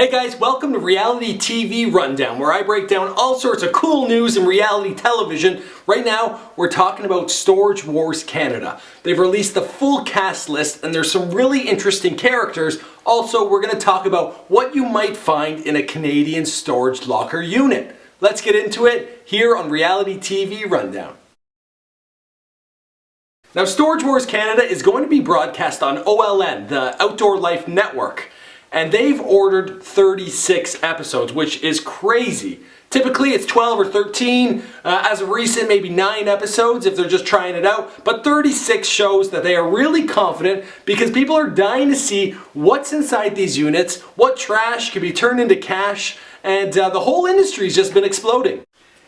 Hey guys, welcome to Reality TV Rundown, where I break down all sorts of cool news in reality television. Right now, we're talking about Storage Wars Canada. They've released the full cast list, and there's some really interesting characters. Also, we're going to talk about what you might find in a Canadian storage locker unit. Let's get into it here on Reality TV Rundown. Now, Storage Wars Canada is going to be broadcast on OLN, the Outdoor Life Network. And they've ordered 36 episodes, which is crazy. Typically it's 12 or 13, as of recent maybe 9 episodes if they're just trying it out, but 36 shows that they are really confident because people are dying to see what's inside these units, what trash can be turned into cash, and the whole industry's just been exploding.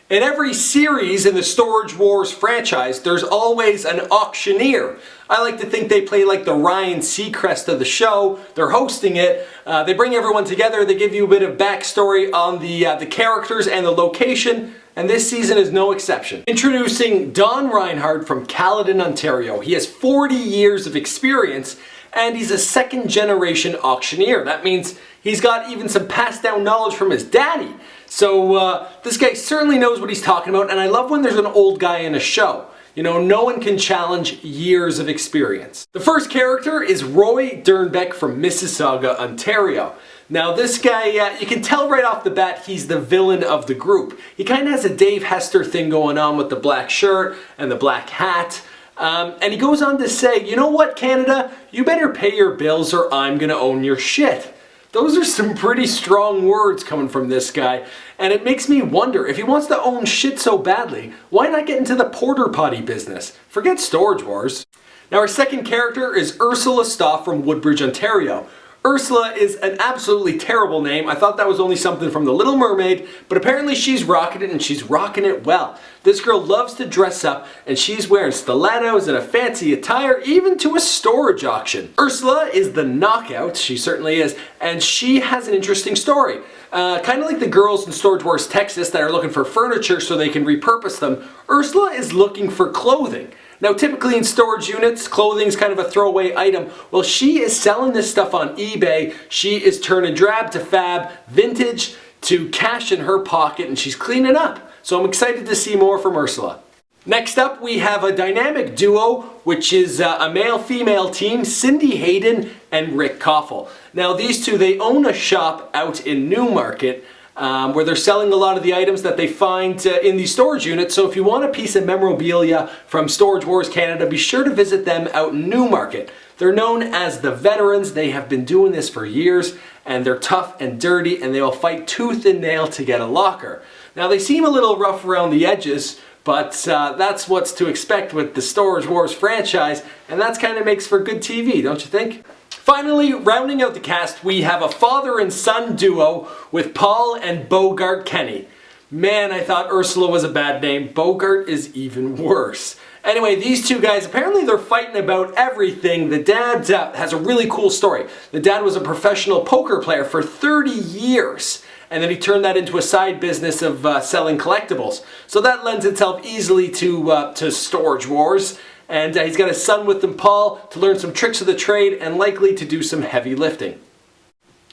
In every series in the Storage Wars franchise, there's always an auctioneer. I like to think they play like the Ryan Seacrest of the show. They're hosting it. They bring everyone together. They give you a bit of backstory on the characters and the location. And this season is no exception. Introducing Don Reinhardt from Caledon, Ontario. He has 40 years of experience and he's a second-generation auctioneer. That means he's got even some passed down knowledge from his daddy. So this guy certainly knows what he's talking about, and I love when there's an old guy in a show. You know, no one can challenge years of experience. The first character is Roy Dernbeck from Mississauga, Ontario. Now this guy, you can tell right off the bat he's the villain of the group. He kind of has a Dave Hester thing going on with the black shirt and the black hat. And he goes on to say, you know what, Canada? You better pay your bills or I'm gonna own your shit. Those are some pretty strong words coming from this guy, and it makes me wonder, if he wants to own shit so badly, why not get into the porter potty business? Forget Storage Wars. Now our second character is Ursula Stoff from Woodbridge, Ontario. Ursula is an absolutely terrible name. I thought that was only something from The Little Mermaid, but apparently she's rocking it and she's rocking it well. This girl loves to dress up and she's wearing stilettos and a fancy attire, even to a storage auction. Ursula is the knockout, she certainly is, and she has an interesting story. Kind of like the girls in Storage Wars Texas that are looking for furniture so they can repurpose them, Ursula is looking for clothing. Now typically in storage units, clothing is kind of a throwaway item. Well, she is selling this stuff on eBay. She is turning drab to fab, vintage to cash in her pocket, and she's cleaning up. So I'm excited to see more from Ursula. Next up, we have a dynamic duo, which is a male-female team, Cindy Hayden and Rick Koffel. Now these two, they own a shop out in Newmarket, where they're selling a lot of the items that they find in these storage units. So if you want a piece of memorabilia from Storage Wars Canada, be sure to visit them out in Newmarket. They're known as the veterans. They have been doing this for years, and they're tough and dirty, and they will fight tooth and nail to get a locker. Now they seem a little rough around the edges, but that's what's to expect with the Storage Wars franchise, and that's kind of makes for good TV, don't you think? Finally, rounding out the cast, we have a father and son duo with Paul and Bogart Kenny. Man, I thought Ursula was a bad name. Bogart is even worse. Anyway, these two guys, apparently they're fighting about everything. The dad has a really cool story. The dad was a professional poker player for 30 years. And then he turned that into a side business of selling collectibles. So that lends itself easily to Storage Wars. And he's got his son with him, Paul, to learn some tricks of the trade and likely to do some heavy lifting.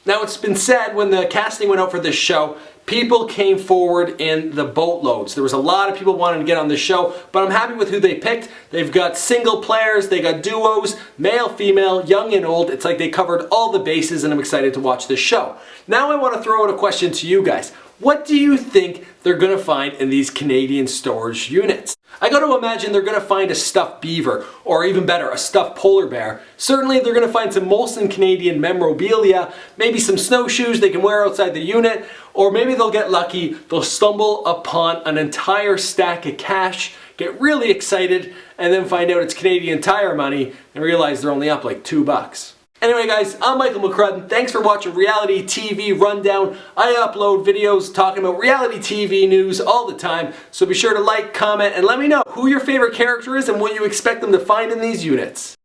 Now it's been said when the casting went out for this show, people came forward in the boatloads. There was a lot of people wanting to get on this show, but I'm happy with who they picked. They've got single players, they got duos, male, female, young and old. It's like they covered all the bases, and I'm excited to watch this show. Now I want to throw out a question to you guys. What do you think they're going to find in these Canadian storage units? I got to imagine they're going to find a stuffed beaver, or even better, a stuffed polar bear. Certainly they're going to find some Molson Canadian memorabilia, maybe some snowshoes they can wear outside the unit, or maybe they'll get lucky, they'll stumble upon an entire stack of cash, get really excited, and then find out it's Canadian Tire money and realize they're only up like $2. Anyway guys, I'm Michael McCrudden. Thanks for watching Reality TV Rundown. I upload videos talking about reality TV news all the time, so be sure to like, comment, and let me know who your favorite character is and what you expect them to find in these units.